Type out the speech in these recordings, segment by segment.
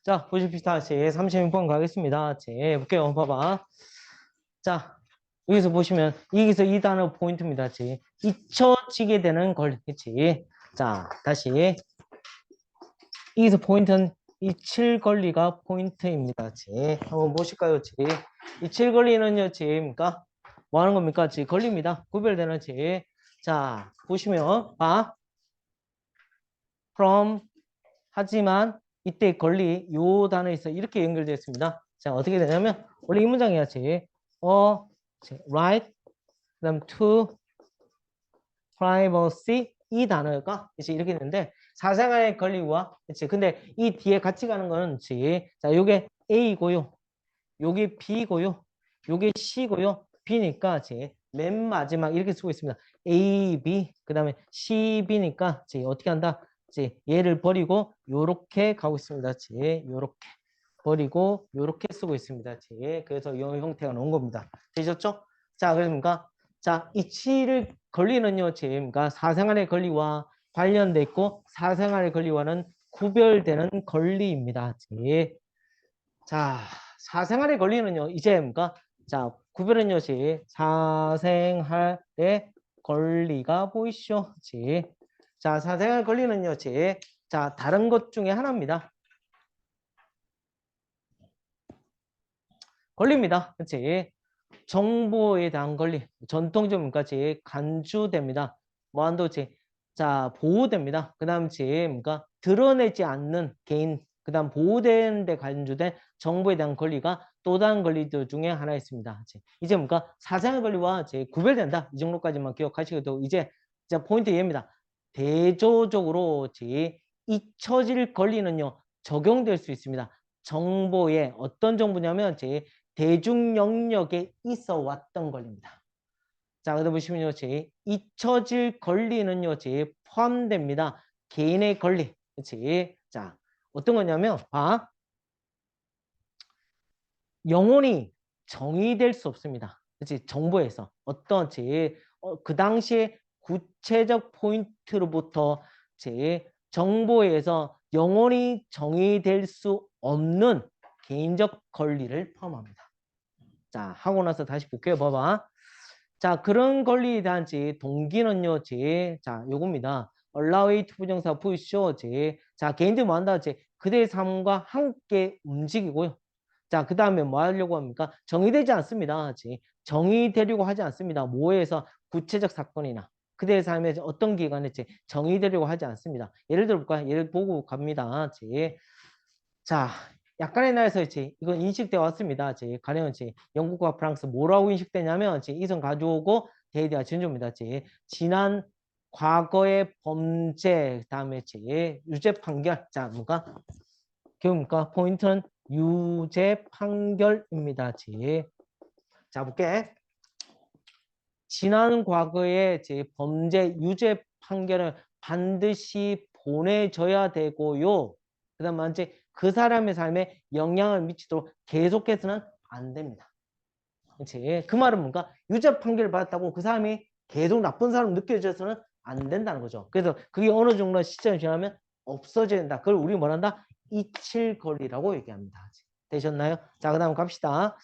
자, 보십시다. 제 36번 가겠습니다. 제 볼게요. 봐봐. 자, 여기서 보시면 여기서 이 단어 포인트입니다. 제 잊혀지게 되는 권리. 그치? 자, 다시 여기서 포인트는 잊힐 권리가 포인트입니다. 제 한번 보실까요? 제 잊힐 권리는요. 제입니까? 뭐 하는 겁니까? 제 권리입니다. 구별되는 제. 자, 보시면 봐. from 하지만 이때 권리 요 단어에서 이렇게 연결되어 있습니다. 자, 어떻게 되냐면 원래 이 문장이야지. right 그다음 to privacy 이 단어가 이제 이렇게 되는데 사생활의 권리와 그치 근데 이 뒤에 같이 가는 거는 지 자, 요게 A고요. 요게 B고요. 요게 C고요. B니까 맨 마지막 이렇게 쓰고 있습니다. A, B 그다음에 C, B니까 어떻게 한다? 얘를 버리고 요렇게 가고 있습니다. 요렇게 버리고 요렇게 쓰고 있습니다. 그래서 이 형태가 나온 겁니다. 되셨죠? 자, 그러니까 자, 이 치를 권리는요, 그러니까 사생활의 권리와 관련돼 있고 사생활의 권리와는 구별되는 권리입니다. 자, 사생활의 권리는요, 이제 뭔가 자, 구별은요, 사생활의 권리가 보이시죠? 자, 사생활 권리는요, 자, 다른 것 중에 하나입니다. 권리입니다. 그치? 정보에 대한 권리, 전통적인까지 간주됩니다. 무한도체, 자, 보호됩니다. 그 다음 뭔가 드러내지 않는 개인, 그 다음 보호되는 데 간주된 정보에 대한 권리가 또 다른 권리들 중에 하나 있습니다. 이제 뭔가 사생활 권리와 구별된다. 이 정도까지만 기억하시고도 이제 포인트 얘입니다. 대조적으로 잊혀질 권리는요, 적용될 수 있습니다. 정보에 어떤 정보냐면 대중 영역에 있어 왔던 권리입니다. 자, 그러다 보시면요, 잊혀질 권리는요, 포함됩니다. 개인의 권리. 그치? 자, 어떤 거냐면, 영원히 정의될 수 없습니다. 그치? 정보에서. 어떤 그 당시에 구체적 포인트로부터 정보에서 영원히 정의될 수 없는 개인적 권리를 포함합니다. 자, 하고 나서 다시 볼게요. 봐봐. 자, 그런 권리에 대한 동기는요, 자, 요겁니다. allow it 부정사 push, 자, 개인들이 뭐 한다, 그들의 삶과 함께 움직이고요. 자, 그 다음에 뭐 하려고 합니까? 정의되지 않습니다. 정의되려고 하지 않습니다. 뭐에서 구체적 사건이나 그들의 삶의 어떤 기관에 정의되려고 하지 않습니다. 예를 들어 볼까요? 예를 보고 갑니다. 자, 약간의 나라에서 이건 인식되어 왔습니다. 가령 영국과 프랑스 뭐라고 인식되냐면 이선 가져오고 대대가 진조입니다. 지난 과거의 범죄 다음에 유죄 판결. 자, 뭔가 그러니까 포인트는 유죄 판결입니다. 자, 볼게. 지난 과거의 범죄 유죄 판결을 반드시 보내줘야 되고요. 그 다음에 이제 그 사람의 삶에 영향을 미치도록 계속해서는 안 됩니다. 그치? 그 말은 뭔가 유죄 판결을 받았다고 그 사람이 계속 나쁜 사람 느껴져서는 안 된다는 거죠. 그래서 그게 어느 정도 시점이 지나면 없어져야 된다. 그걸 우리 뭐란다? 잊힐거리라고 얘기합니다. 되셨나요? 자, 그 다음 갑시다.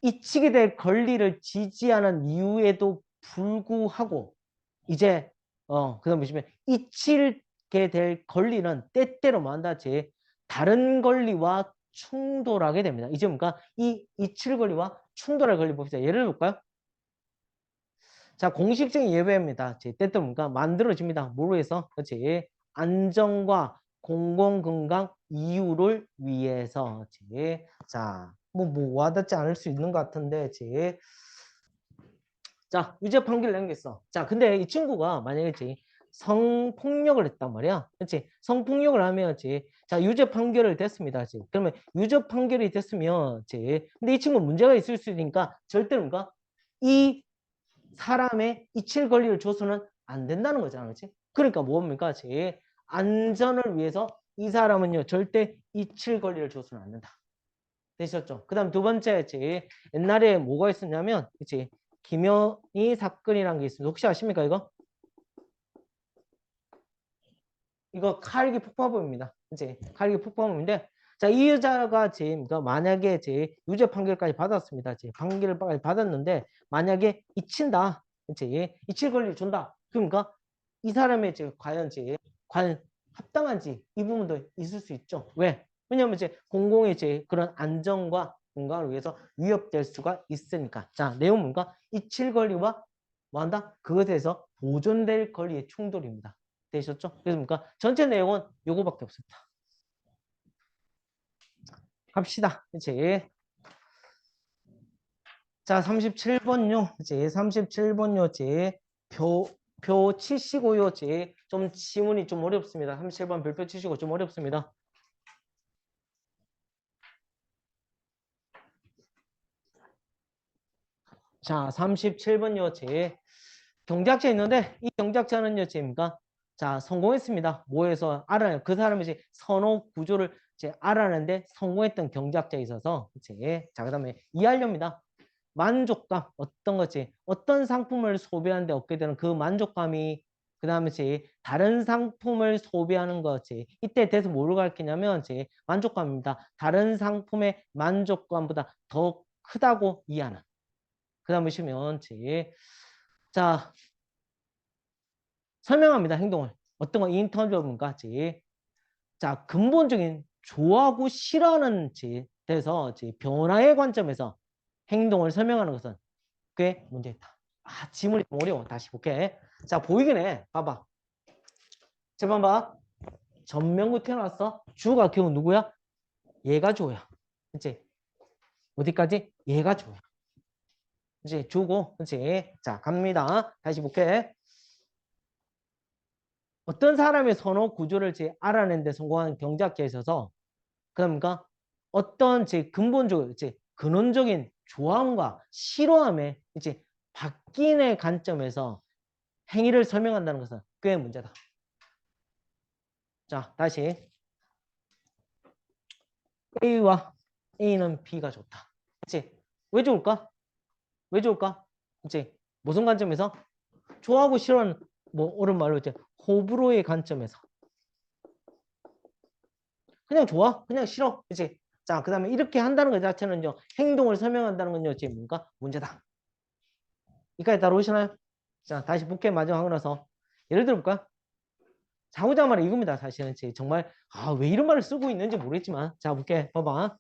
잊히게 될 권리를 지지하는 이유에도 불구하고 이제 그다음 보시면 잊히게 될 권리는 때때로 뭐한다? 다른 권리와 충돌하게 됩니다. 이제 뭔가 이 잊힐 권리와 충돌할 권리 봅시다. 예를 볼까요? 자, 공식적인 예외입니다. 때때로 뭔가 만들어집니다. 뭐로 해서? 그렇지. 안전과 공공건강 이유를 위해서. 자, 뭐 와닿지 않을 수 있는 것 같은데, 자, 유죄 판결을 낸 게 있어. 자, 근데 이 친구가 만약에 성폭력을 했단 말이야. 그렇지? 성폭력을 하면 자, 유죄 판결을 됐습니다. 그러면 유죄 판결이 됐으면 근데 이 친구 문제가 있을 수 있으니까 절대로 뭔가 이 사람의 잊힐 권리를 줘서는 안 된다는 거잖아. 그렇지? 그러니까 뭡니까? 안전을 위해서 이 사람은요, 절대 잊힐 권리를 줘서는 안 된다. 되셨죠? 그 다음 두 번째, 옛날에 뭐가 있었냐면, 그치? 김현희 사건이라는 게 있습니다. 혹시 아십니까, 이거? 이거 카일기 폭파범입니다. 이제 카일기 폭파범인데, 자, 이 여자가 그러니까 만약에 유죄 판결까지 받았습니다. 판결까지 받았는데 만약에 잊힌다, 잊힐 권리 준다. 그러니까 이 사람의 과연 합당한지 이 부분도 있을 수 있죠. 왜? 왜냐하면 공공의 그런 안정과 건강을 위해서 위협될 수가 있으니까. 자, 내용은 뭔가 잊힐 권리와 뭐한다? 그것에 대해서 보존될 권리의 충돌입니다. 되셨죠? 그래서 뭔가 전체 내용은 요거밖에 없습니다. 갑시다. 이제 자, 37번요. 이제 37번요. 이제 표 치시고요. 이제 좀 지문이 좀 어렵습니다. 37번 별표 치시고 좀 어렵습니다. 자, 37번요. 제 경작자 있는데 이 경작자는요. 제입니까? 자, 성공했습니다. 뭐해서 알아요. 그 사람이 선호 구조를 알아내는데 성공했던 경작자에 있어서 자, 그다음에 이해하려입니다. 만족감 어떤 거지? 어떤 상품을 소비하는데 얻게 되는 그 만족감이 그다음에 다른 상품을 소비하는 거지. 이때 대해서 뭐를 가르치냐면 만족감입니다. 다른 상품의 만족감보다 더 크다고 이해하는. 그다음 보시면 자, 설명합니다. 행동을. 어떤 거 인터뷰인가? 자, 근본적인 좋아하고 싫어하는 대해서 변화의 관점에서 행동을 설명하는 것은 꽤 문제있다. 아, 지문이 좀 어려워. 다시 볼게. 자, 보이긴 해. 봐봐. 제발 봐. 전명구 태어났어. 주가 결국 누구야? 얘가 주야. 그치? 어디까지? 얘가 주야. 그치? 주고. 그치? 자, 갑니다. 다시 볼게. 어떤 사람의 선호 구조를 알아내는 데 성공한 경제학자에 있어서 그러니까 어떤 근본적으로 근원적인 좋아함과 싫어함에 바뀐의 관점에서 행위를 설명한다는 것은 꽤 문제다. 자, 다시 A와 A는 B가 좋다. 그치? 왜 좋을까? 왜 좋을까? 그치? 무슨 관점에서? 좋아하고 싫어하는 뭐 옳은 말로 호불호의 관점에서 그냥 좋아? 그냥 싫어? 그치? 자, 그 다음에 이렇게 한다는 것 자체는요 행동을 설명한다는 건요 지금 뭔가 문제다. 이까지 따라오시나요? 자, 다시 복귀 마저 하고 나서 예를 들어볼까? 자고자 말은 이겁니다. 사실은 정말 왜 이런 말을 쓰고 있는지 모르겠지만 자, 볼게. 봐봐.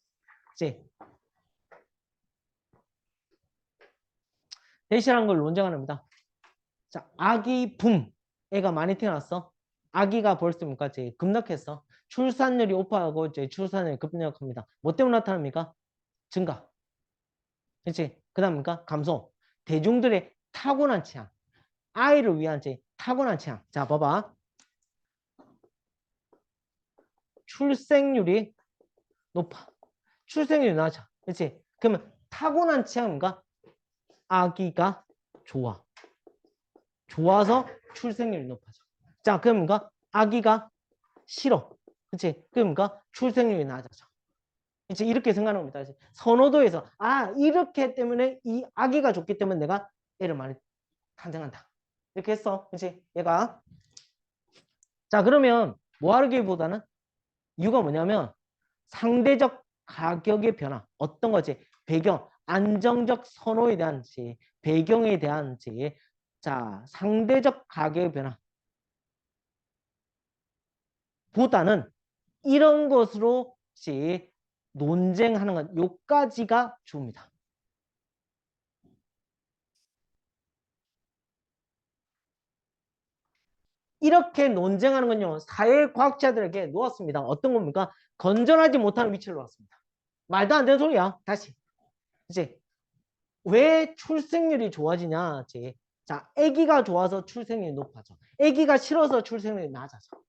대시라는 걸 논쟁하는 겁니다. 자, 아기 붐. 애가 많이 태어났어. 아기가 벌써 뭔가 급락했어. 출산율이 오빠하고 출산율이 급락합니다. 뭐 때문에 나타납니까? 증가. 그렇지? 그 다음입니까? 감소. 대중들의 타고난 취향. 아이를 위한 타고난 취향. 자, 봐봐. 출생률이 높아. 출생률이 낮아. 그렇지? 그러면 타고난 취향인가? 아기가 좋아. 좋아서 출생률이 높아져. 자, 그러니까 아기가 싫어. 그치? 그러니까 출생률이 낮아져. 이제 이렇게 생각하는 겁니다. 선호도에서 이렇게 때문에 이 아기가 좋기 때문에 내가 애를 많이 탄생한다. 이렇게 했어. 그치? 얘가. 자, 그러면 뭐하기보다는 이유가 뭐냐면 상대적 가격의 변화. 어떤 거지? 배경, 안정적 선호에 대한 배경에 대한 자, 상대적 가격의 변화. 보다는 이런 것으로 논쟁하는 건 요까지가 주입니다. 이렇게 논쟁하는 건요. 사회과학자들에게 놓았습니다. 어떤 겁니까? 건전하지 못하는 위치를 놓았습니다. 말도 안 되는 소리야. 다시. 이제 왜 출생률이 좋아지냐? 자, 아기가 좋아서 출생률이 높아져. 아기가 싫어서 출생률이 낮아져.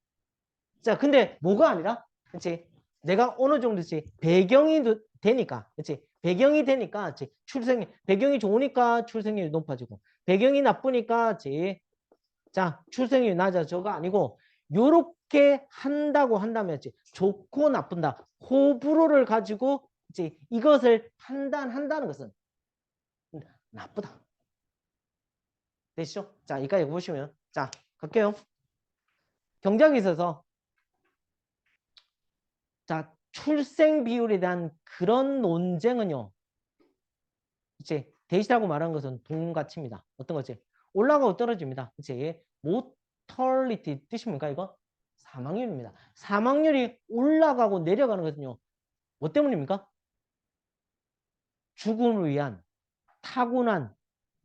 자, 근데 뭐가 아니라 그치? 내가 어느 정도 배경이 되니까 그치? 배경이 되니까 배경이 좋으니까 출생률이 높아지고 배경이 나쁘니까 자, 출생률이 낮아져가 아니고 요렇게 한다고 한다면 좋고 나쁜다. 호불호를 가지고 이것을 판단한다는 것은 나쁘다. 되시죠? 자, 여기까지 보시면 자, 갈게요. 경작에 있어서 자, 출생 비율에 대한 그런 논쟁은요. 이제 대시라고 말하는 것은 동가치입니다. 어떤 거지? 올라가고 떨어집니다. 이제 모털리티 뜻이 뭔가 이거? 사망률입니다. 사망률이 올라가고 내려가는 것은요. 뭐 때문입니까? 죽음을 위한 타고난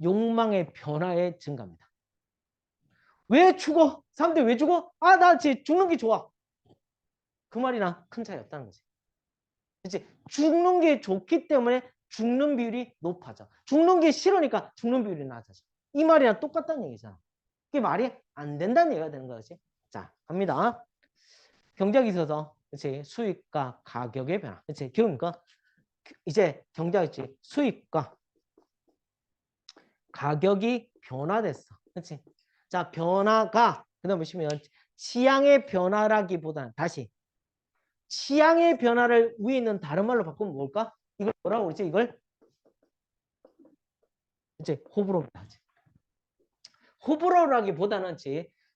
욕망의 변화의 증가입니다. 왜 죽어? 사람들이 왜 죽어? 아, 나 죽는 게 좋아. 그 말이랑 큰 차이 없다는 거지. 그치? 죽는 게 좋기 때문에 죽는 비율이 높아져. 죽는 게 싫으니까 죽는 비율이 낮아져. 이 말이랑 똑같다는 얘기잖아. 그게 말이 안 된다는 얘기가 되는 거지. 자, 갑니다. 경제학이 있어서 그치? 수익과 가격의 변화. 그치? 그러니까 이제 경제학이지. 수익과 가격이 변화됐어. 그치? 자, 변화가 그다음 보시면 취향의 변화라기보다는 다시 취향의 변화를 위에 있는 다른 말로 바꾸면 뭘까? 이걸 뭐라고 그러지? 이걸 이제 호불호입니다. 호불호라기보다는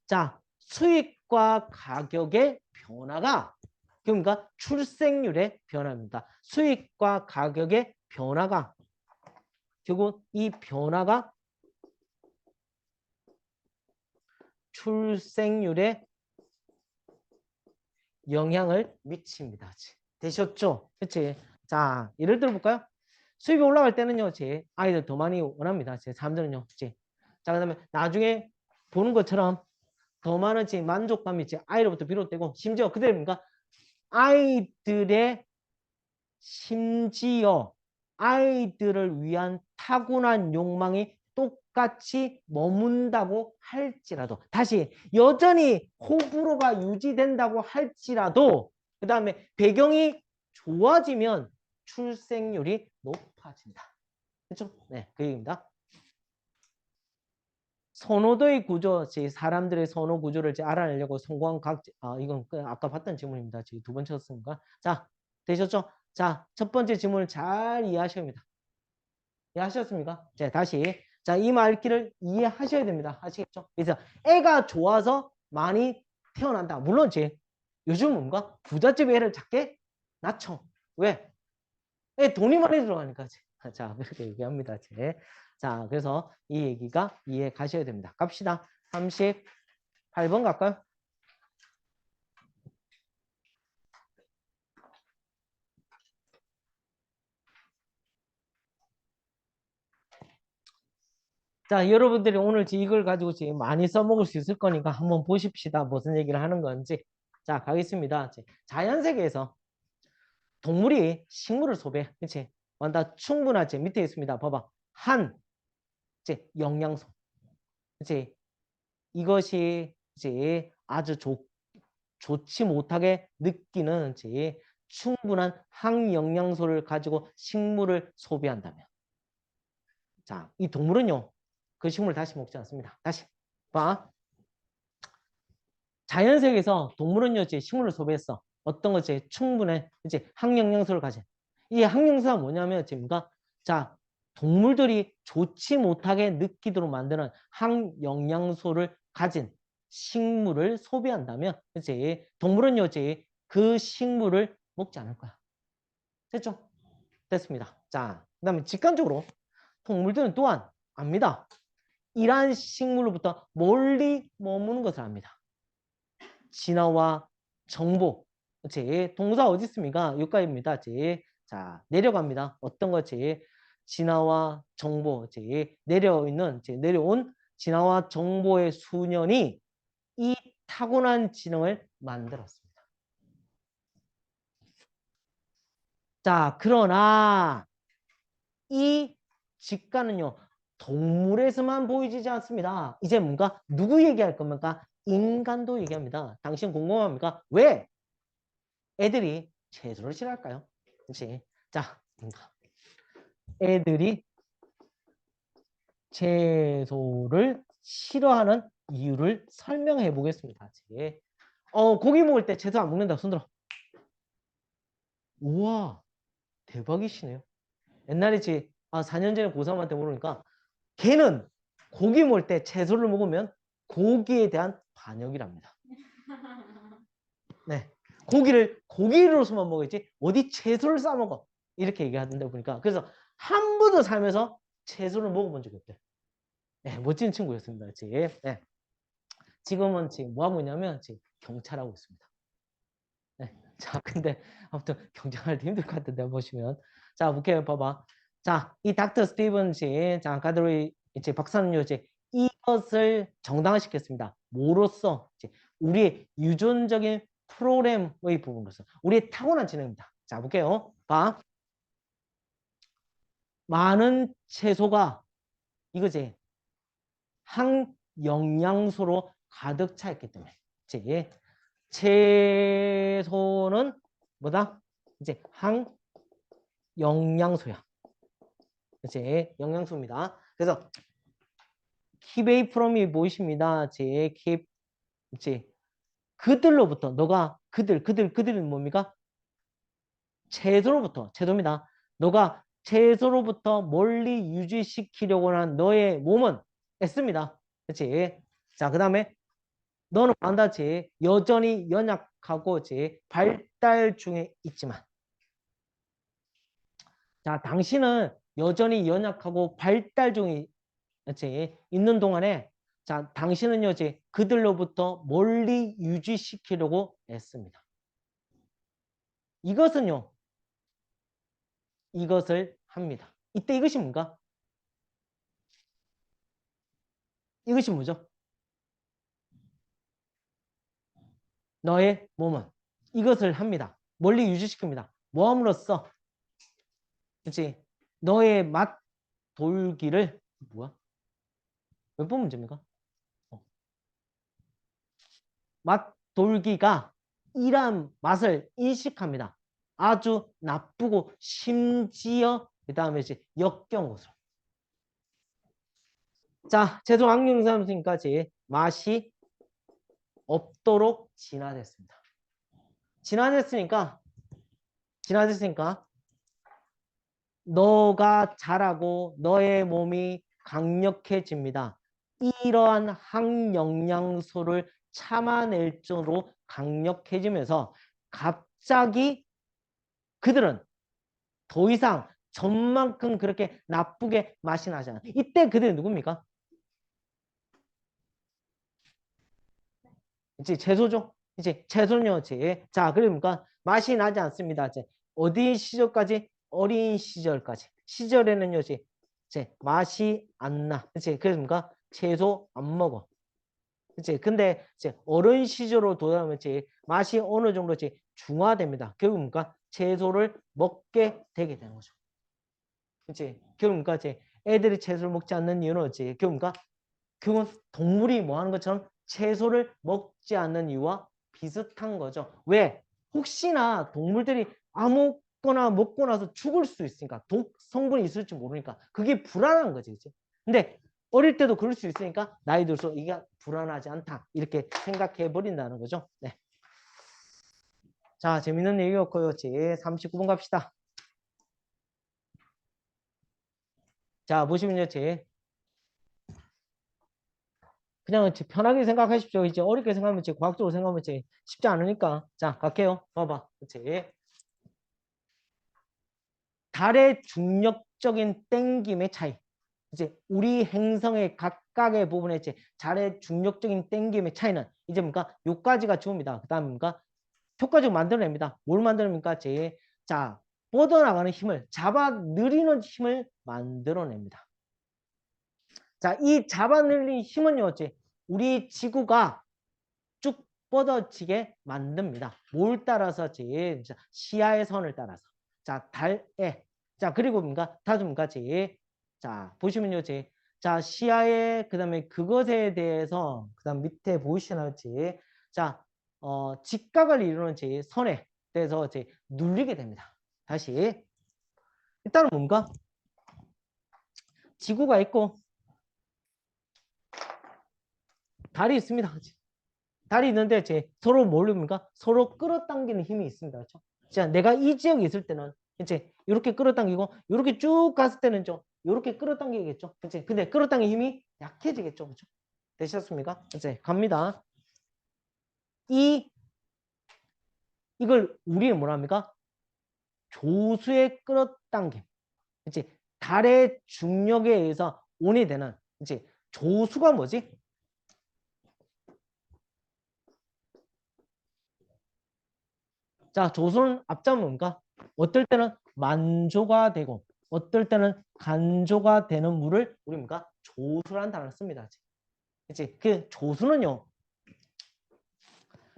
자, 수익과 가격의 변화가 그러니까 출생률의 변화입니다. 수익과 가격의 변화가 결국 이 변화가 출생률에 영향을 미칩니다. 되셨죠? 그치? 자, 예를 들어 볼까요? 수입이 올라갈 때는요, 아이들 더 많이 원합니다. 사람들은요, 자, 그 다음에 나중에 보는 것처럼 더 많은 만족감이 아이로부터 비롯되고, 심지어 그대로입니까? 아이들의 심지어 아이들을 위한 타고난 욕망이 똑같이 머문다고 할지라도 다시 여전히 호불호가 유지된다고 할지라도 그 다음에 배경이 좋아지면 출생률이 높아진다. 그렇죠? 네, 그 얘기입니다. 선호도의 구조, 사람들의 선호 구조를 알아내려고 성공한 이건 아까 봤던 질문입니다. 두 번째 였습니까? 자, 되셨죠? 자, 첫 번째 질문을 잘 이해하셔야 합니다. 이해하셨습니까? 자, 다시. 자, 이 말귀를 이해하셔야 됩니다. 아시겠죠? 그래서 애가 좋아서 많이 태어난다. 물론 요즘 뭔가 부잣집 애를 작게 낳죠. 왜? 애 돈이 많이 들어가니까. 자, 그렇게 얘기합니다. 자, 그래서 이 얘기가 이해 가셔야 됩니다. 갑시다. 38번 갈까요? 자, 여러분들이 오늘 이걸 가지고 많이 써먹을 수 있을 거니까 한번 보십시다. 무슨 얘기를 하는 건지. 자, 가겠습니다. 자연세계에서 동물이 식물을 소비해. 그치? 완다 충분하지. 밑에 있습니다. 봐봐. 영양소. 그치? 이것이 아주 좋지 못하게 느끼는 충분한 항영양소를 가지고 식물을 소비한다면. 자, 이 동물은요. 그 식물을 다시 먹지 않습니다. 다시 봐. 자연세계에서 동물은요, 식물을 소비했어. 어떤 것이 충분해 항영양소를 가진. 이 항영양소가 뭐냐면 뭔가 자, 동물들이 좋지 못하게 느끼도록 만드는 항영양소를 가진 식물을 소비한다면 동물은요, 그 식물을 먹지 않을 거야. 됐죠? 됐습니다. 자, 그다음에 직관적으로 동물들은 또한 압니다. 이러한 식물로부터 멀리 머무는 것을 압니다. 진화와 정보. 동사 어디 있습니까? 여기까지입니다. 자, 내려갑니다. 어떤 거지? 진화와 정보. 내려온 진화와 정보의 수년이 이 타고난 지능을 만들었습니다. 자, 그러나 이 직관은요, 동물에서만 보이지 않습니다. 이제 뭔가 누구 얘기할 겁니까? 인간도 얘기합니다. 당신 궁금합니까? 왜? 애들이 채소를 싫어할까요? 그렇지? 자, 애들이 채소를 싫어하는 이유를 설명해 보겠습니다. 고기 먹을 때 채소 안 먹는다. 손들어. 우와, 대박이시네요. 옛날에 4년 전에 고3한테 물으니까 걔는 고기 먹을 때 채소를 먹으면 고기에 대한 반역이랍니다. 네. 고기로서만 먹어야지 어디 채소를 싸 먹어. 이렇게 얘기하던데 보니까. 그래서 한 번도 살면서 채소를 먹어본 적이 없대. 네, 멋진 친구였습니다. 지금. 네. 지금은 지금 뭐 하고 있냐면 지금 경찰하고 있습니다. 네. 자, 근데 아무튼 경쟁할 때 힘들 것 같은데 보시면. 자, 오케이, 봐봐. 자, 이 닥터 스티븐 씨, 자, 가드로이 이제 박사는요, 이제 이것을 정당화시켰습니다. 뭐로써? 이제 우리의 유전적인 프로그램의 부분으로서 우리의 타고난 지능입니다. 자, 볼게요. 봐. 많은 채소가 이거지. 항영양소로 가득 차 있기 때문에. 즉, 채소는 뭐다? 이제 항영양소야. 이제 영양소입니다. 그래서 keep from이 무엇입니다? 제 keep 이제 그들로부터 너가 그들은 뭡니까? 채소입니다. 너가 채소로부터 멀리 유지시키려고 하는 너의 몸은 애씁니다. 그렇지? 자, 그다음에 너는 반드시 여전히 연약하고 발달 중에 있지만 자, 당신은 여전히 연약하고 발달 중에 있는 동안에 자, 당신은요, 그들로부터 멀리 유지시키려고 애씁니다. 이것을 합니다. 이때 이것이 뭔가? 이것이 뭐죠? 너의 몸은 이것을 합니다. 멀리 유지시킵니다. 뭐함으로써? 그렇지? 너의 맛 돌기를 뭐야? 몇 번 문제입니까? 맛 돌기가 이러한 맛을 인식합니다. 아주 나쁘고 심지어 그 다음에 역겨운 것으로. 자, 최종 항용산물까지 맛이 없도록 진화됐습니다. 진화됐으니까 너가 자라고 너의 몸이 강력해집니다. 이러한 항영양소를 참아낼 정도로 강력해지면서 갑자기 그들은 더 이상 전만큼 그렇게 나쁘게 맛이 나지 않아. 이때 그들이 누굽니까? 이제 채소죠. 이제 채소는요. 자, 그러니까 맛이 나지 않습니다. 이제 어디 시절까지? 어린 시절까지. 시절에는요. 맛이 안 나. 그치? 그러니까 채소 안 먹어. 그치? 근데 이제 어른 시절로 돌아오면 맛이 어느 정도 중화됩니다. 결국 뭔가 채소를 먹게 되게 되는 거죠. 그치? 결국 그러니까 애들이 채소를 먹지 않는 이유는 결국 그건 동물이 뭐 하는 것처럼 채소를 먹지 않는 이유와 비슷한 거죠. 왜? 혹시나 동물들이 아무거나 먹고 나서 죽을 수 있으니까 독 성분이 있을지 모르니까 그게 불안한 거지. 그치? 근데 어릴 때도 그럴 수 있으니까 나이 들수록 이게 불안하지 않다. 이렇게 생각해 버린다는 거죠. 네. 자, 재밌는 얘기였고요. 제 39번 갑시다. 자, 보시면요. 그냥 편하게 생각하십시오. 이제 어렵게 생각하면 과학적으로 생각하면 쉽지 않으니까. 자, 갈게요. 봐봐. 그치? 달의 중력적인 땡김의 차이. 이제 우리 행성의 각각의 부분에 달의 중력적인 땡김의 차이는 이제 뭔가 요까지가 주어입니다. 그 다음 뭔가 효과적으로 만들어냅니다. 뭘 만들어냅니까? 자, 뻗어나가는 힘을 잡아 늘리는 힘을 만들어냅니다. 자, 이 잡아 늘리는 힘은요, 우리 지구가 쭉 뻗어지게 만듭니다. 뭘 따라서? 시야의 선을 따라서. 자, 달에. 자, 그리고 뭔가, 다시 뭔가, 자, 보시면요, 자, 시야의, 그 다음에 그것에 대해서, 그 다음 밑에 보이시나요? 자, 직각을 이루는 선에 대해서 눌리게 됩니다. 다시. 일단은 뭔가, 지구가 있고, 달이 있습니다. 달이 있는데 서로 모릅니까? 서로 끌어당기는 힘이 있습니다. 그렇죠? 자, 내가 이 지역에 있을 때는 이제 이렇게 끌어당기고 이렇게 쭉 갔을 때는 이렇게 끌어당기겠죠. 그치? 근데 끌어당기는 힘이 약해지겠죠. 그렇죠? 되셨습니까? 이제 갑니다. 이 이걸 우리는 뭐라 합니까? 조수의 끌어당김. 그치? 달의 중력에 의해서 온이 되는, 그치? 조수가 뭐지? 자, 조수는 앞자는 뭡니까? 어떨 때는 만조가 되고, 어떨 때는 간조가 되는 물을 우리 뭡니까? 조수라는 단어를 씁니다. 그치? 그 조수는요,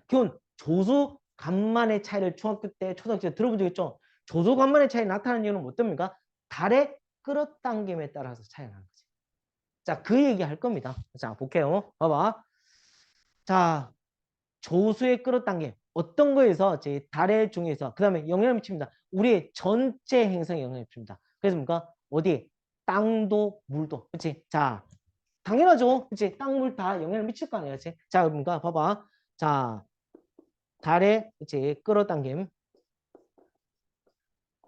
기본 조수 간만의 차이를 중학교 때, 초등학교 때 들어본 적 있죠? 조수 간만의 차이 나타나는 이유는 뭐 때문입니까? 달의 끌어당김에 따라서 차이가 나는 거지. 자, 그 얘기 할 겁니다. 자, 볼게요. 봐봐. 자, 조수의 끌어당김. 어떤 거에서 제 달의 중에서 그 다음에 영향을 미칩니다. 우리의 전체 행성에 영향을 미칩니다. 그래서 뭡니까? 어디? 땅도 물도. 그치? 자, 당연하죠. 그치? 땅, 물 다 영향을 미칠 거 아니야. 그치? 자, 뭔가 봐봐. 자, 달의 이제 끌어당김.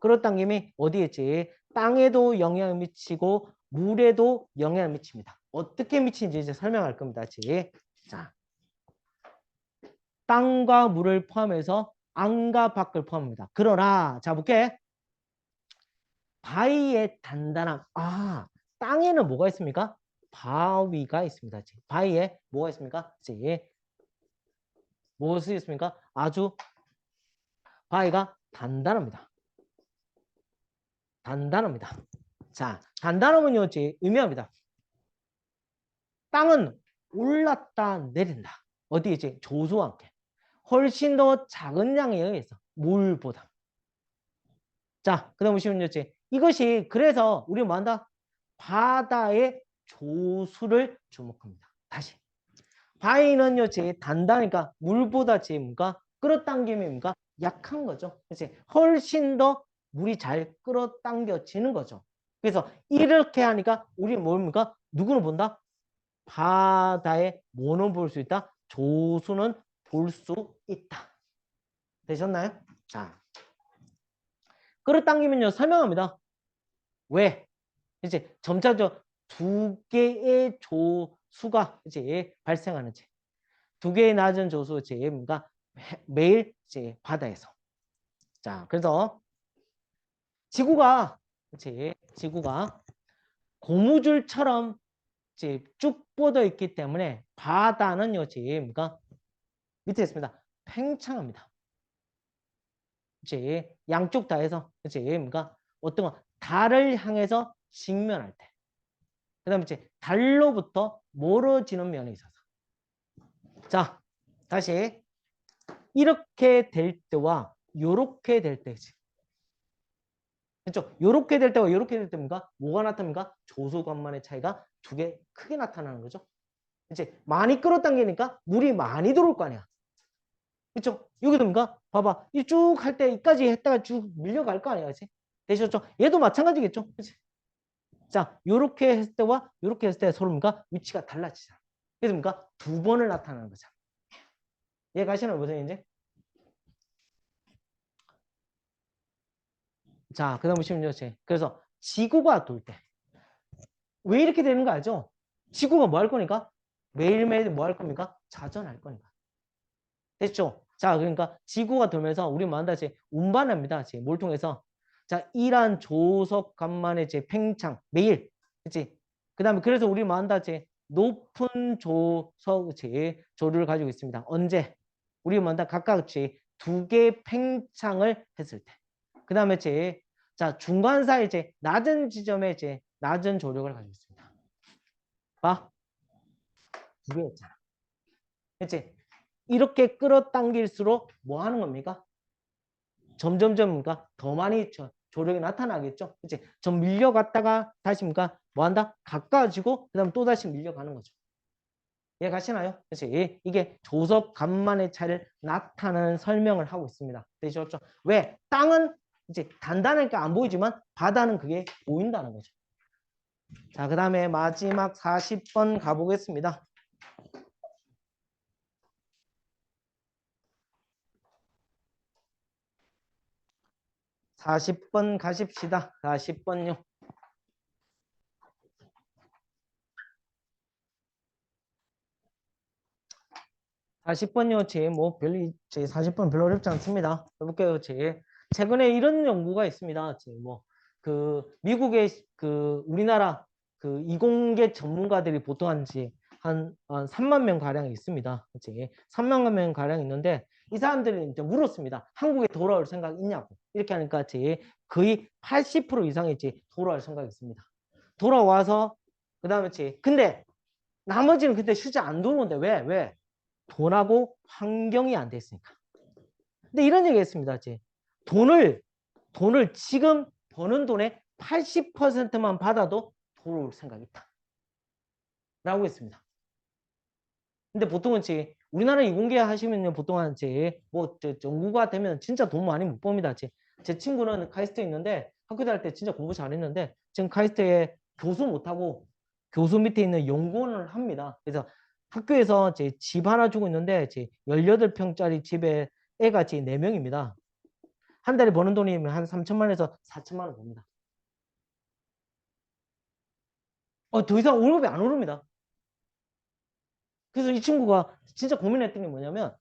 끌어당김이 어디에 있지? 땅에도 영향을 미치고 물에도 영향을 미칩니다. 어떻게 미치는지 이제 설명할 겁니다. 그치? 자, 땅과 물을 포함해서 안과 밖을 포함합니다. 그러나 자 볼게. 바위의 단단함. 아, 땅에는 뭐가 있습니까? 바위가 있습니다. 바위에 뭐가 있습니까? 무엇이 있습니까? 아주 바위가 단단합니다. 단단합니다. 자, 단단함은요, 의미합니다. 땅은 올랐다 내린다. 어디 이제 조수와 함께. 훨씬 더 작은 양에 의해서 물보다. 자, 그 다음 보시면 이제 이것이 그래서 우리 뭐 한다? 바다의 조수를 주목합니다. 다시. 바위는요, 단단하니까 물보다 뭔가 끌어당김입니까? 약한 거죠. 그치? 훨씬 더 물이 잘 끌어당겨지는 거죠. 그래서 이렇게 하니까 우리 뭡니까? 누구는 본다? 바다의 뭐는 볼 수 있다? 조수는 볼 수 있다. 되셨나요? 자, 끌어당기면요, 설명합니다. 왜? 이제 점차적 두 개의 조수가 이제 발생하는지. 두 개의 낮은 조수 제가 매일 이제 바다에서. 자, 그래서 지구가 이제 지구가 고무줄처럼 이제 쭉 뻗어 있기 때문에 바다는요, 제가 밑에 있습니다. 팽창합니다. 이제 양쪽 다해서 이제 뭔가 어떤 거 달을 향해서 직면할 때, 그다음에 이제 달로부터 멀어지는 면에 있어서. 자, 다시 이렇게 될 때와 요렇게 될 때지. 그렇죠? 요렇게 될 때와 요렇게 될 때입니까? 뭐가 나타납니까? 조수관만의 차이가 두 개 크게 나타나는 거죠. 이제 많이 끌어당기니까 물이 많이 들어올 거 아니야. 그렇죠? 여기도 뭔가 봐봐. 이 쭉 할 때 이까지 했다가 쭉 밀려갈 거 아니야. 그치? 되셨죠? 얘도 마찬가지겠죠? 그치? 자, 요렇게 했을 때와 요렇게 했을 때 서로 뭔가 위치가 달라지잖아. 그래서 뭔가 두 번을 나타나는 거잖아. 얘 가시나요? 무슨 이제? 자, 그 다음 보시면요. 그래서 지구가 돌 때. 왜 이렇게 되는 거 알죠? 지구가 뭐 할 거니까? 매일매일 뭐 할 겁니까? 자전할 거니까. 됐죠? 자, 그러니까 지구가 돌면서 우리 뭐 한다? 운반합니다. 몰통해서. 자, 이란 조석 간만의 팽창, 매일. 그치? 그 다음에 그래서 우리 뭐 한다? 높은 조석, 조류를 가지고 있습니다. 언제? 우리 뭐 한다? 각각 두 개의 팽창을 했을 때. 그 다음에 자, 중간사에 낮은 지점에 낮은 조력을 가지고 있습니다. 봐. 두 개였잖아. 그치? 이렇게 끌어당길수록 뭐 하는 겁니까? 점점점 뭔가 더 많이 조력이 나타나겠죠. 그치? 좀 밀려갔다가 다시 뭔가 뭐 한다? 가까워지고 그 다음 또 다시 밀려가는 거죠. 이해 가시나요? 그치? 이게 조석 간만의 차이를 나타내는 설명을 하고 있습니다. 되셨죠? 왜? 땅은 이제 단단하니까 안 보이지만 바다는 그게 보인다는 거죠. 자, 그 다음에 마지막 40번 가보겠습니다. 40번 가십시다. 40번요. 40번요. 제 40번 별로 어렵지 않습니다. 해볼게요. 최근에 이런 연구가 있습니다. 미국의 우리나라 이공계 전문가들이 보통 한 3만 명 가량 있습니다. 3만 명 가량 있는데 이 사람들이 이제 물었습니다. 한국에 돌아올 생각 있냐고. 이렇게 하니까 거의 80% 이상이 돌아올 생각이 있습니다. 돌아와서 그다음에 근데 나머지는 그때 실제 안 들어오는데 왜? 돈하고 환경이 안 됐으니까. 근데 이런 얘기 했습니다. 돈을 지금 버는 돈의 80%만 받아도 돌아올 생각이 있다. 라고 했습니다. 근데 보통은 우리나라 이공계 하시면요, 보통 연구가 되면 진짜 돈 많이 못 법니다. 제 친구는 카이스트에 있는데 학교 다닐 때 진짜 공부 잘했는데 지금 카이스트에 교수 못하고 교수 밑에 있는 연구원을 합니다. 그래서 학교에서 집 하나 주고 있는데 18평짜리 집에 애가 4명입니다. 한 달에 버는 돈이 한 3천만 원에서 4천만 원 봅니다. 더 이상 월급이 안 오릅니다. 그래서 이 친구가 진짜 고민했던 게 뭐냐면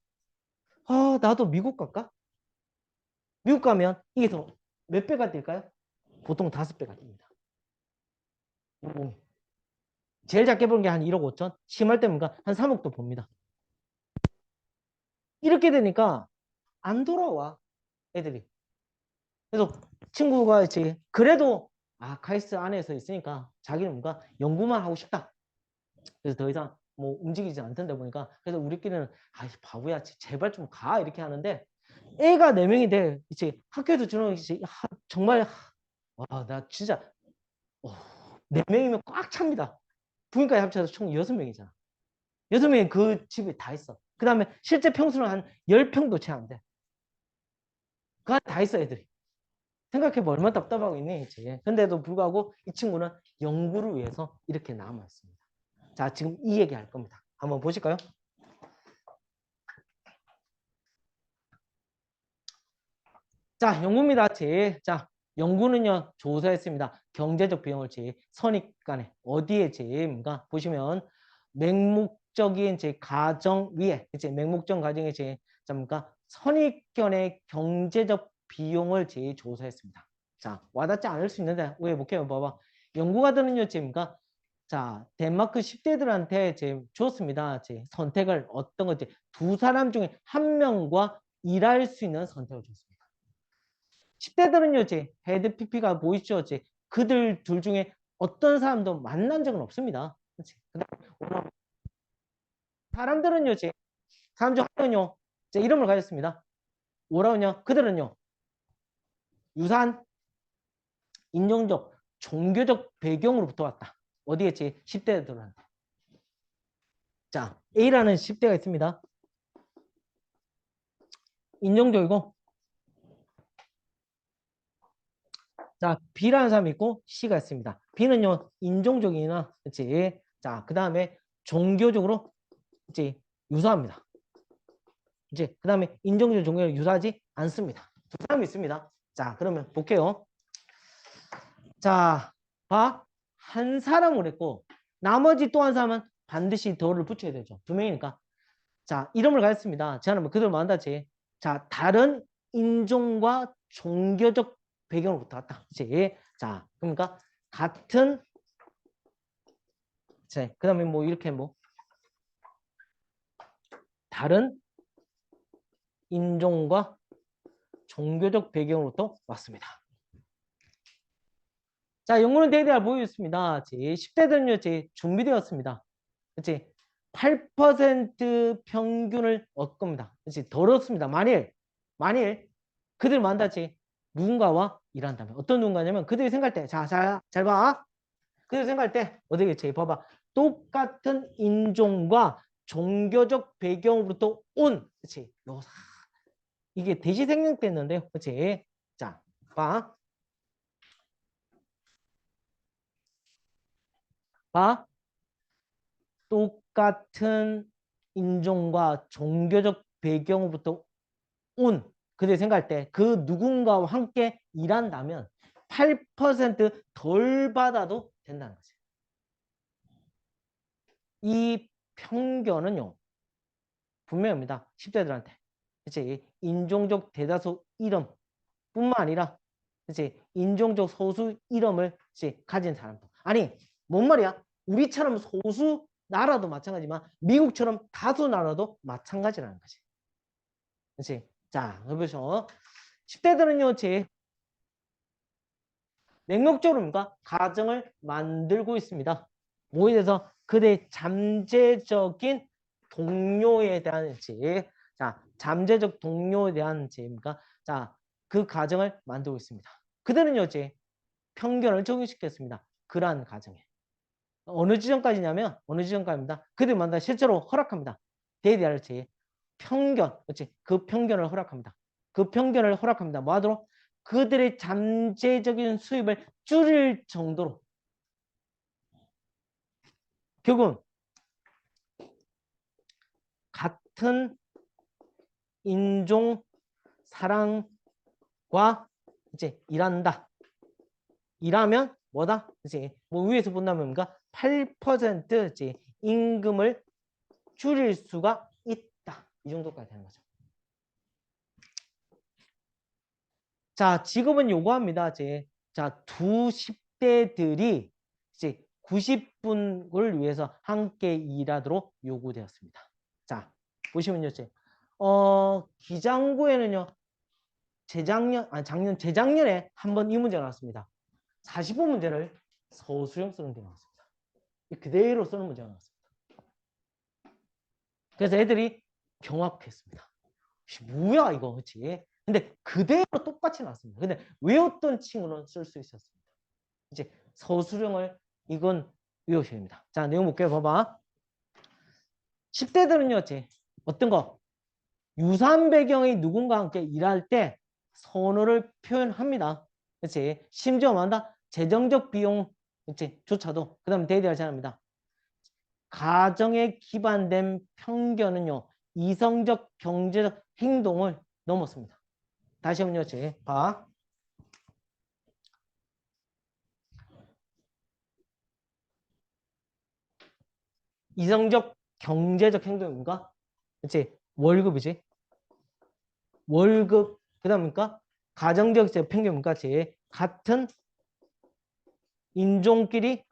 나도 미국 갈까? 미국 가면 이게 더 몇 배가 뛸까요? 보통 5배가 뜁니다. 제일 작게 보는 게 한 1억 5천, 심할 때면 한 3억도 봅니다. 이렇게 되니까 안 돌아와, 애들이. 그래서 친구가 그래도 카이스트 안에서 있으니까 자기는 뭔가 연구만 하고 싶다. 그래서 더 이상 뭐 움직이지 않던데 보니까 그래서 우리끼리는 바보야 제발 좀 가 이렇게 하는데 애가 4명인데 학교에서 주는 정말 나 진짜 4명이면 꽉 찹니다. 부인까지 합쳐서 총 6명이잖아. 6명이 그 집에 다 있어. 그 다음에 실제 평수는 한 10평도 채 안 돼. 그 안에 다 있어 애들이. 생각해봐 얼마나 답답하고 있니? 근데도 불구하고 이 친구는 연구를 위해서 이렇게 남아있습니다. 자, 지금 이 얘기 할 겁니다. 한번 보실까요? 자, 연구입니다. 자, 연구는요, 조사했습니다. 경제적 비용을 선입간에 어디에 뭔가 보시면 맹목적인 가정 위에 맹목적 가정의 뭔가 선입견의 경제적 비용을 조사했습니다. 자, 와닿지 않을 수 있는데 왜 목해요? 봐봐. 연구가들은요, 뭔가 자, 덴마크 10대들한테 줬습니다. 선택을 어떤 거지? 두 사람 중에 한 명과 일할 수 있는 선택을 줬습니다. 10대들은요, 헤드 PP가 보이시죠? 그들 둘 중에 어떤 사람도 만난 적은 없습니다. 사람들은요, 사람 중 하나는요, 이름을 가졌습니다. 뭐라고요? 그들은요, 유사한 인종적, 종교적 배경으로부터 왔다. 어디에 10대들한테. 자, A라는 10대가 있습니다. 인종적이고, 자, B라는 사람이 있고 C가 있습니다. B는요, 인종적이나, 그치? 자, 그 다음에 종교적으로, 그치? 유사합니다. 그 다음에 인종적 종교를 유사하지 않습니다. 두 사람이 있습니다. 자, 그러면 볼게요. 자, 봐. 한 사람을 했고, 나머지 또 한 사람은 반드시 더를 붙여야 되죠. 2명이니까. 자, 이름을 가졌습니다. 저는 그들 만다지. 자, 다른 인종과 종교적 배경으로부터 왔다. 그치? 자, 그러니까 같은, 자, 그 다음에 뭐 이렇게 다른 인종과 종교적 배경으로부터 왔습니다. 자, 연구는 대대로 보여줬습니다. 10대들은요, 준비되었습니다. 그치? 8% 평균을 얻을 겁니다. 그치? 덜 얻습니다. 만일 그들 만다지 누군가와 일한다면 어떤 누군가냐면 그들이 생각할 때, 잘 봐. 그들이 생각할 때 어디겠지? 봐봐. 똑같은 인종과 종교적 배경으로부터 온, 그치? 이게 대시 생략됐는데요. 그치? 자, 봐. 봐. 똑같은 인종과 종교적 배경으로부터 온 그들이 생각할 때 그 누군가와 함께 일한다면 8%덜 받아도 된다는 거죠. 이 편견은요. 분명합니다. 10대들한테. 그치? 인종적 대다수 이름뿐만 아니라 그치? 인종적 소수 이름을 그치? 가진 사람도. 아니, 뭔 말이야? 우리처럼 소수 나라도 마찬가지지만 미국처럼 다수 나라도 마찬가지라는 거지. 그치? 자, 해보시죠. 10대들은요, 제 맹목적으로 뭔가 가정을 만들고 있습니다. 뭐에 대해서 그들의 잠재적인 동료에 대한 지, 자, 잠재적 동료에 대한 지입니까? 자, 그 가정을 만들고 있습니다. 그들은요, 이제 편견을 적용시켰습니다. 그러한 가정에. 어느 지점까지냐면, 어느 지점까지입니다. 그들 만나 실제로 허락합니다. 대대할 지 편견, 그렇지? 그 편견을 허락합니다. 그 편견을 허락합니다. 뭐 하도록? 그들의 잠재적인 수입을 줄일 정도로. 결국은 같은 인종 사랑과 이제 일한다. 일하면 뭐다? 이제 뭐 위에서 본다면 뭔가 8% 이제 임금을 줄일 수가 있다. 이 정도까지 되는 거죠. 자, 직업은 요구합니다. 이제 자, 두 10대들이 이제 90분을 위해서 함께 일하도록 요구되었습니다. 자, 보시면요, 이제 기장구에는요, 재작년에 한번 이 문제가 나왔습니다. 40번 문제를 서술형 쓰는 게 나왔습니다. 그대로 쓰는 문제가 나왔습니다. 그래서 애들이 경악했습니다. 뭐야 이거, 그렇지? 근데 그대로 똑같이 나왔습니다. 근데 외웠던 친구는 쓸 수 있었습니다. 이제 서술형을 이건 외우셔야 됩니다. 자, 내용 볼게요. 봐봐. 10대들은요, 이제 어떤 거? 유사한 배경의 누군가와 함께 일할 때 선호를 표현합니다. 그렇지? 심지어 뭐한다? 재정적 비용 조차도 그 다음에 대대하지 않습니다. 가정에 기반된 편견은요, 이성적 경제적 행동을 넘었습니다. 다시 한번요, 봐. 이성적 경제적 행동인가? 그치? 월급이지. 월급, 그 다음입니까? 가정적 편견입니까? 같은 인종끼리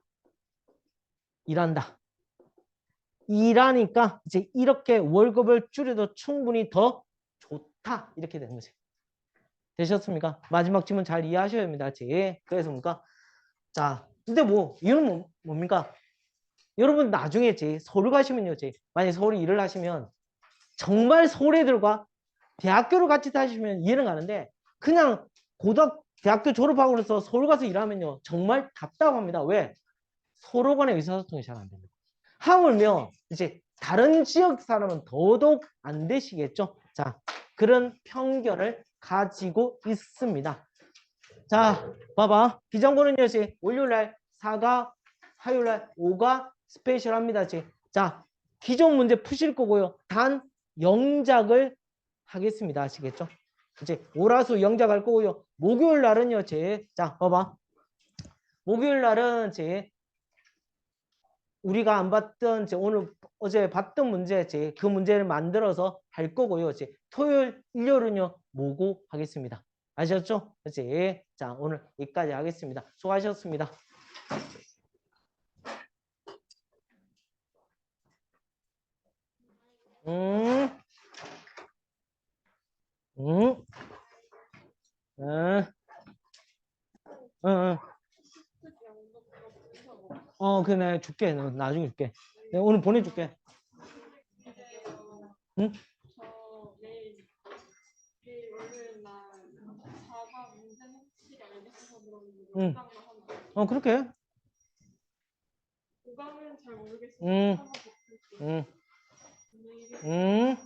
일한다. 일하니까 이제 이렇게 월급을 줄여도 충분히 더 좋다. 이렇게 되는 거지. 되셨습니까? 마지막 질문 잘 이해하셔야 됩니다. 그래서 뭡니까? 자, 근데 뭐, 이유는 뭡니까? 여러분 나중에 서울 가시면요. 만약에 서울에 일을 하시면 정말 서울 애들과 대학교를 같이 다니시면 이해는 가는데 그냥 대학교 졸업하고 그래서 서울 가서 일하면요. 정말 답답합니다. 왜? 서로 간의 의사소통이 잘 안 됩니다. 하물며 이제 다른 지역 사람은 더더욱 안 되시겠죠. 자, 그런 편견을 가지고 있습니다. 자, 봐봐. 비정고는요, 월요일날 4가, 화요일날 5가 스페셜합니다. 자, 기존 문제 푸실 거고요. 단 영작을 하겠습니다. 아시겠죠? 이제 월화수 영작할 거고요. 목요일 날은요, 자, 봐봐. 목요일 날은 우리가 안 봤던 어제 봤던 문제 그 문제를 만들어서 할 거고요. 토요일, 일요일은요 모고하겠습니다. 아셨죠? 그치? 자, 오늘 여기까지 하겠습니다. 수고하셨습니다. 음, 음, 어, 어, 그래, 내가 줄게. 나중에 줄게. 내가 오늘 보내줄게. 응? 응. 그렇게. 응. 응. 응.